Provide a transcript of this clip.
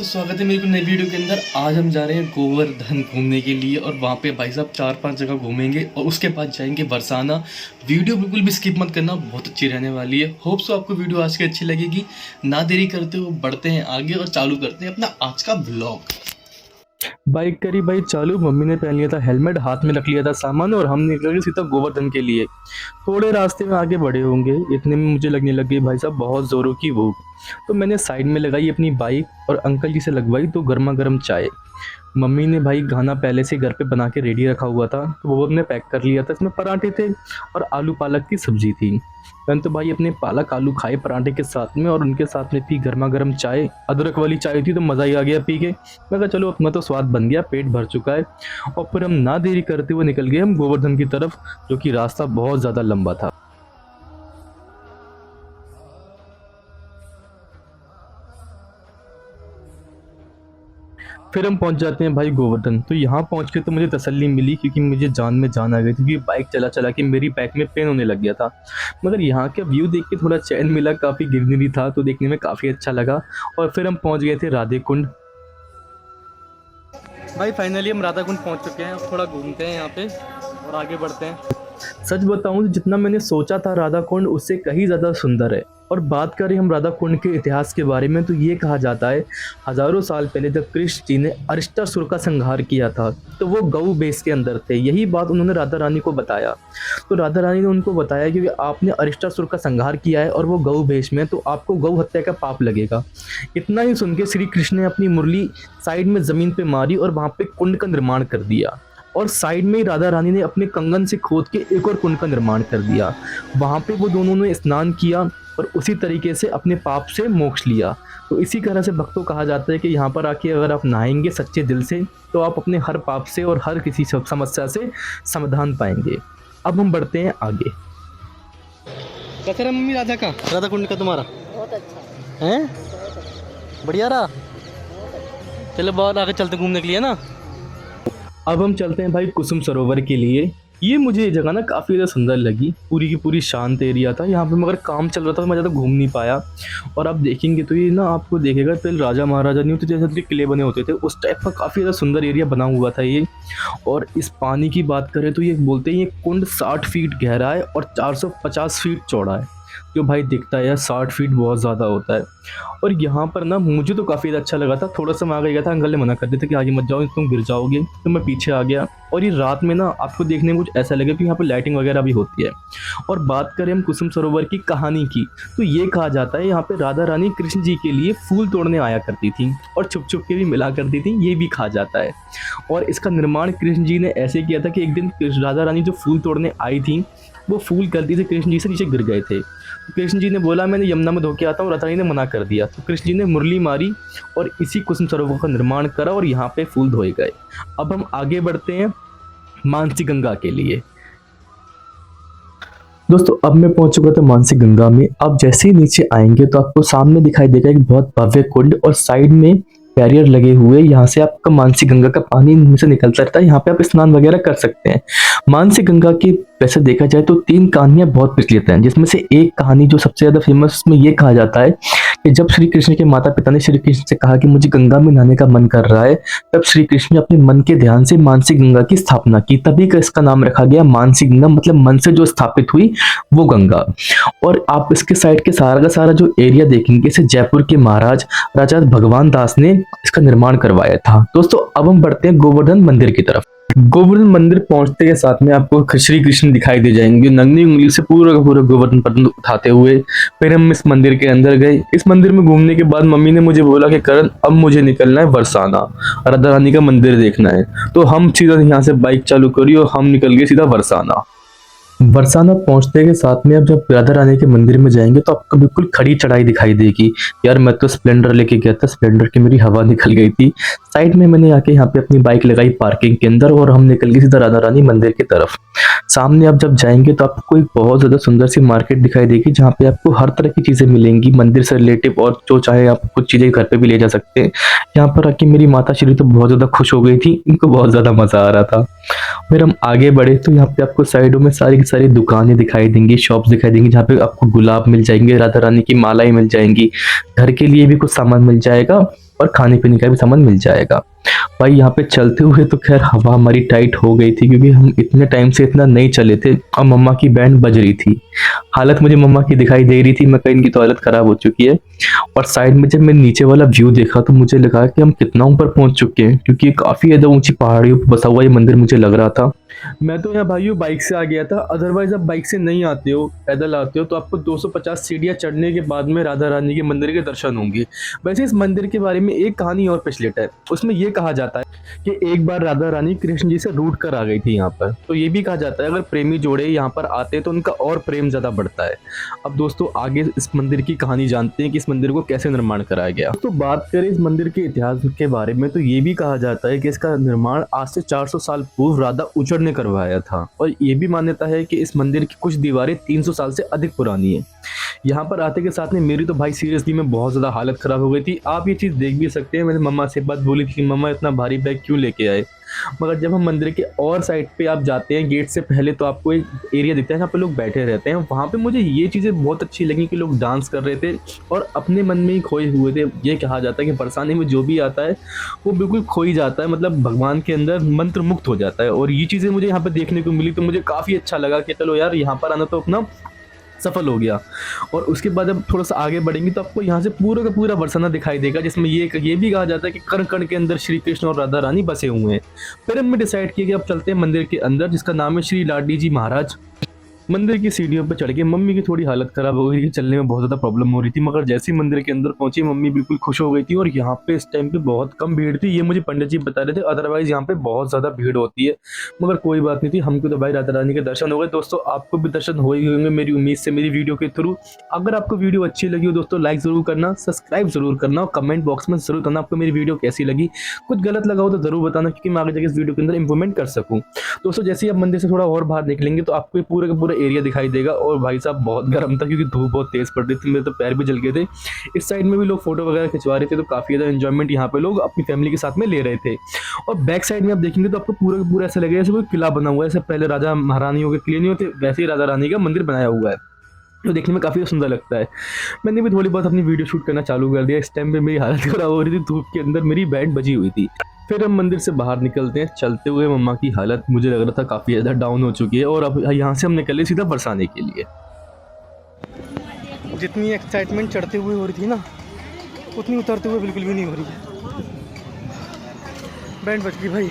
दोस्तों स्वागत है मेरी को नई वीडियो के अंदर। आज हम जा रहे हैं गोवर्धन घूमने के लिए और वहाँ पे भाई साहब 4-5 जगह घूमेंगे और उसके बाद जाएंगे बरसाना। वीडियो बिल्कुल भी स्किप मत करना, बहुत अच्छी रहने वाली है। होप सो आपको वीडियो आज की अच्छी लगेगी। ना देरी करते हुए बढ़ते हैं आगे और चालू करते हैं अपना आज का ब्लॉग। बाइक करी भाई चालू, मम्मी ने पहन लिया था हेलमेट, हाथ में रख लिया था सामान और हम निकल गए सीधा गोवर्धन के लिए। थोड़े रास्ते में आगे बढ़े होंगे इतने में मुझे लगने लग गई भाई साहब बहुत ज़ोरों की भूख। तो मैंने साइड में लगाई अपनी बाइक और अंकल जी से लगवाई तो गर्मा गर्म चाय। मम्मी ने भाई खाना पहले से घर पे बना के रेडी रखा हुआ था तो वो हमने पैक कर लिया था। इसमें पराठे थे और आलू पालक की सब्जी थी। मैंने तो भाई अपने पालक आलू खाए पराठे के साथ में और उनके साथ में पी गर्मा गर्म चाय। अदरक वाली चाय थी तो मज़ा ही आ गया पी के। मैं कहा चलो अपना तो स्वाद बन गया, पेट भर चुका है। और फिर हम ना देरी करते हुए निकल गए हम गोवर्धन की तरफ, जो कि रास्ता बहुत ज़्यादा लंबा था। फिर हम पहुंच जाते हैं भाई गोवर्धन। तो यहाँ पहुंच के तो मुझे तसल्ली मिली क्योंकि मुझे जान में जान आ गई थी, क्योंकि बाइक चला चला के मेरी बैक में पेन होने लग गया था। मगर यहाँ का व्यू देख के थोड़ा चैन मिला, काफ़ी ग्रीनरी था तो देखने में काफ़ी अच्छा लगा। और फिर हम पहुँच गए थे राधे कुंड। भाई फाइनली हम राधा कुंड पहुँच चुके हैं। अब थोड़ा घूमते हैं यहाँ पे और आगे बढ़ते हैं। सच बताऊं तो जितना मैंने सोचा था राधा कुंड उससे कहीं ज़्यादा सुंदर है। और बात करें हम राधा कुंड के इतिहास के बारे में तो ये कहा जाता है हज़ारों साल पहले जब कृष्ण जी ने अरिष्टासुर का संहार किया था तो वो गऊ बेस के अंदर थे। यही बात उन्होंने राधा रानी को बताया। तो राधा रानी ने उनको बताया कि आपने अरिष्टासुर का संहार किया है और वो गऊ भेष में, तो आपको गऊ हत्या का पाप लगेगा। इतना ही सुन के श्री कृष्ण ने अपनी मुरली साइड में ज़मीन पर मारी और वहाँ पे कुंड का निर्माण कर दिया। और साइड में ही राधा रानी ने अपने कंगन से खोद के एक और कुंड का निर्माण कर दिया। वहाँ पे वो दोनों ने स्नान किया और उसी तरीके से अपने पाप से मोक्ष लिया। तो इसी तरह से भक्तों कहा जाता है कि यहाँ पर आके अगर आप नहाएंगे सच्चे दिल से तो आप अपने हर पाप से और हर किसी समस्या से समाधान पाएंगे। अब हम बढ़ते हैं आगे। कैसा रहा मम्मी राधा का, राधा कुंड का तुम्हारा? बहुत अच्छा है, बढ़िया रहा। चलो बहुत आगे चलते घूमने के लिए ना। अब हम चलते हैं भाई कुसुम सरोवर के लिए। ये मुझे ये जगह ना काफ़ी ज़्यादा सुंदर लगी, पूरी की पूरी शांत एरिया था यहाँ पे, मगर काम चल रहा था तो मैं ज़्यादा घूम नहीं पाया। और आप देखेंगे तो ये ना आपको देखेगा पहले राजा महाराजा नहीं होते जैसे किले बने होते थे उस टाइप का काफ़ी ज़्यादा सुंदर एरिया बना हुआ था ये। और इस पानी की बात करें तो ये बोलते हैं ये कुंड 60 फीट गहरा है और 450 फीट चौड़ा है। जो भाई दिखता है यार 60 फीट बहुत ज़्यादा होता है। और यहाँ पर ना मुझे तो काफ़ी अच्छा लगा था। थोड़ा सा मैं आगे गया था, अंकल ने मना कर दिया था कि आगे मत जाओ तुम गिर जाओगे, तो मैं पीछे आ गया। और ये रात में ना आपको देखने में कुछ ऐसा लगे कि यहाँ पर लाइटिंग वगैरह भी होती है। और बात करें हम कुसुम सरोवर की कहानी की तो ये कहा जाता है यहाँ पे राधा रानी कृष्ण जी के लिए फूल तोड़ने आया करती थी और छुप छुप के भी मिला करती थी, ये भी कहा जाता है। और इसका निर्माण कृष्ण जी ने ऐसे किया था कि एक दिन राधा रानी जो फूल तोड़ने आई थी वो फूल गलती से कृष्ण जी से नीचे गिर गए थे। तो कृष्ण जी ने बोला मैंने यमुना में धो के आता हूँ, राधा रानी ने मना कर दिया। तो कृष्ण जी ने मुरली मारी और इसी कुसुम सरोवर का निर्माण करा और यहाँ पे फूल धोए गए। अब हम आगे बढ़ते हैं मानसी गंगा के लिए। दोस्तों अब मैं पहुंच चुका था मानसी गंगा में। आप जैसे ही नीचे आएंगे तो आपको सामने दिखाई देगा एक बहुत भव्य कुंड और साइड में बैरियर लगे हुए। यहाँ से आपका मानसी गंगा का पानी इनमें से निकलता रहता है, यहाँ पे आप स्नान वगैरह कर सकते हैं। मानसी गंगा की वैसे देखा जाए तो 3 कहानियां बहुत प्रचलित हैं, जिसमें से एक कहानी जो सबसे ज़्यादा फेमस उसमें ये कहा जाता है कि जब श्री कृष्ण के माता पिता ने श्री कृष्ण से कहा कि मुझे गंगा में नहाने का मन कर रहा है, तब श्री कृष्ण ने अपने मन के ध्यान से मानसी गंगा की स्थापना की। तभी का इसका नाम रखा गया मानसी गंगा, मतलब मन से जो स्थापित हुई वो गंगा। और आप इसके साइड के सारा का सारा जो एरिया देखेंगे इसे जयपुर के महाराज राजा भगवान दास ने इसका निर्माण करवाया था। दोस्तों अब हम बढ़ते हैं गोवर्धन मंदिर की तरफ। गोवर्धन मंदिर पहुंचते के साथ में आपको श्री कृष्ण दिखाई दे जाएंगे नंगी उंगली से पूरा का पूरा गोवर्धन पर्वत उठाते हुए। फिर हम इस मंदिर के अंदर गए। इस मंदिर में घूमने के बाद मम्मी ने मुझे बोला कि करण अब मुझे निकलना है बरसाना, राधा रानी का मंदिर देखना है। तो हम सीधा यहाँ से बाइक चालू करी और हम निकल गए सीधा बरसाना। बरसाना पहुंचते के साथ में अब जब राधा रानी के मंदिर में जाएंगे तो आपको बिल्कुल खड़ी चढ़ाई दिखाई देगी। यार मैं तो स्प्लेंडर लेके गया था, स्प्लेंडर की मेरी हवा निकल गई थी। साइड में मैंने आके यहाँ पे अपनी बाइक लगाई पार्किंग के अंदर और हम निकल गए सीधा राधा रानी मंदिर की तरफ। सामने आप जब जाएंगे तो आपको एक बहुत ज़्यादा सुंदर सी मार्केट दिखाई देगी जहाँ पे आपको हर तरह की चीज़ें मिलेंगी मंदिर से रिलेटिव, और जो चाहे आप कुछ चीज़ें घर पे भी ले जा सकते हैं। यहाँ पर आके मेरी माता श्री तो बहुत ज़्यादा खुश हो गई थी, इनको बहुत ज़्यादा मज़ा आ रहा था। फिर हम आगे बढ़े तो यहाँ पे आपको साइडों में सारी की सारी दुकानें दिखाई देंगी, शॉप्स दिखाई देंगी जहाँ पे आपको गुलाब मिल जाएंगे, राधा रानी की मालाएं मिल जाएंगी, घर के लिए भी कुछ सामान मिल जाएगा और खाने पीने का भी सामान मिल जाएगा। भाई यहाँ पे चलते हुए तो खैर हवा हमारी टाइट हो गई थी, क्योंकि हम इतने टाइम से इतना नहीं चले थे और मम्मा की बैंड बज रही थी। हालत मुझे मम्मा की दिखाई दे रही थी, मैं कहीं इनकी तो हालत खराब हो चुकी है। और साइड में जब मैं नीचे वाला व्यू देखा तो मुझे लगा कि हम कितना ऊपर पहुंच चुके हैं, क्योंकि ये काफी ज्यादा ऊंची पहाड़ियों पर बसा हुआ ये मंदिर मुझे लग रहा था। मैं तो यहाँ भाइयों बाइक से आ गया था, अदरवाइज आप बाइक से नहीं आते हो, पैदल आते हो तो आपको 250 सीढ़ियाँ चढ़ने के बाद में राधा रानी के मंदिर के दर्शन होंगे। वैसे इस मंदिर के बारे में एक कहानी और प्रचलित है, उसमें ये कहा जाता है कि एक बार राधा रानी कृष्ण जी से रूठ कर आ गई थी यहाँ पर। तो ये भी कहा जाता है अगर प्रेमी जोड़े यहाँ पर आते हैं तो उनका और प्रेम ज्यादा बढ़ता है। अब दोस्तों आगे इस मंदिर की कहानी जानते हैं कि इस मंदिर को कैसे निर्माण कराया गया। तो बात करें इस मंदिर के इतिहास के बारे में तो ये भी कहा जाता है कि इसका निर्माण आज से 400 साल पूर्व राधा उचड़ ने करवाया था। और ये भी मान्यता है कि इस मंदिर की कुछ दीवारें 300 साल से अधिक पुरानी है। यहाँ पर आते के साथ में मेरी तो भाई सीरियसली में बहुत ज़्यादा हालत ख़राब हो गई थी। आप ये चीज़ देख भी सकते हैं, मैंने मम्मा से बात बोली थी कि मम्मा इतना भारी बैग क्यों लेके आए। मगर जब हम मंदिर के और साइड पे आप जाते हैं गेट से पहले तो आपको एक एरिया दिखता है जहाँ पे लोग बैठे रहते हैं। वहाँ पे मुझे ये चीज़ें बहुत अच्छी लगी कि लोग डांस कर रहे थे और अपने मन में ही खोए हुए थे। ये कहा जाता है कि बरसाने में जो भी आता है वो बिल्कुल खो ही जाता है, मतलब भगवान के अंदर मंत्र मुक्त हो जाता है। और ये चीज़ें मुझे यहाँ पे देखने को मिली तो मुझे काफ़ी अच्छा लगा कि चलो यार यहाँ पर आना तो अपना सफल हो गया। और उसके बाद जब थोड़ा सा आगे बढ़ेंगे तो आपको यहाँ से पूरा का पूरा बरसाना दिखाई देगा, जिसमें ये भी कहा जाता है कि कण कण के अंदर श्री कृष्ण और राधा रानी बसे हुए हैं। फिर हमने डिसाइड किया कि अब चलते हैं मंदिर के अंदर, जिसका नाम है श्री लाडी जी महाराज। मंदिर की सीढ़ियों पर चढ़ के मम्मी की थोड़ी हालत खराब हो गई थी, चलने में बहुत ज़्यादा प्रॉब्लम हो रही थी। मगर जैसे ही मंदिर के अंदर पहुंची मम्मी बिल्कुल खुश हो गई थी। और यहाँ पे इस टाइम पे बहुत कम भीड़ थी, ये मुझे पंडित जी बता रहे थे, अदरवाइज यहाँ पे बहुत ज़्यादा भीड़ होती है। मगर कोई बात नहीं थी, हमको तो भाई राधा रानी के दर्शन हो गए। दोस्तों आपको भी दर्शन हो ही होंगे मेरी उम्मीद से मेरी वीडियो के थ्रू। अगर आपको वीडियो अच्छी लगी हो दोस्तों लाइक ज़रूर करना, सब्सक्राइब जरूर करना और कमेंट बॉक्स में जरूर करना आपको मेरी वीडियो कैसी लगी। कुछ गलत लगा हो तो ज़रूर बताना, क्योंकि मैं आगे जाकर इस वीडियो के अंदर इंप्रूवमेंट कर सकूँ। दोस्तों जैसे ही आप मंदिर से थोड़ा और बाहर निकलेंगे तो आपको ये पूरा का पूरा एरिया दिखाई देगा। और भाई साहब बहुत गर्म था, क्योंकि धूप बहुत तेज पड़ रही थी, मेरे तो पैर भी जल गए थे। इस साइड में भी लोग फोटो वगैरह खिंचवा रहे थे, तो काफ़ी ज़्यादा एंजॉयमेंट यहाँ पे लोग अपनी फैमिली के साथ में ले रहे थे। और बैक साइड में आप देखेंगे तो आपको पूरा का पूरा ऐसा लगेगा जैसे कोई किला बना हुआ है। जैसे पहले राजा महारानियों के किले नहीं होते, वैसे ही राधा रानी का मंदिर बनाया हुआ है, जो देखने में काफ़ी सुंदर लगता है। मैंने भी थोड़ी बहुत अपनी वीडियो शूट करना चालू कर दिया। इस टाइम पे मेरी हालत खराब हो रही थी, धूप के अंदर मेरी बैंड बजी हुई थी। फिर हम मंदिर से बाहर निकलते हैं। चलते हुए मम्मा की हालत मुझे लग रहा था काफ़ी ज़्यादा डाउन हो चुकी है, और अब यहाँ से हम निकले सीधा बरसाने के लिए। जितनी एक्साइटमेंट चढ़ते हुए हो रही थी ना, उतनी उतरते हुए बिल्कुल भी नहीं हो रही है। बैंड बज गई भाई।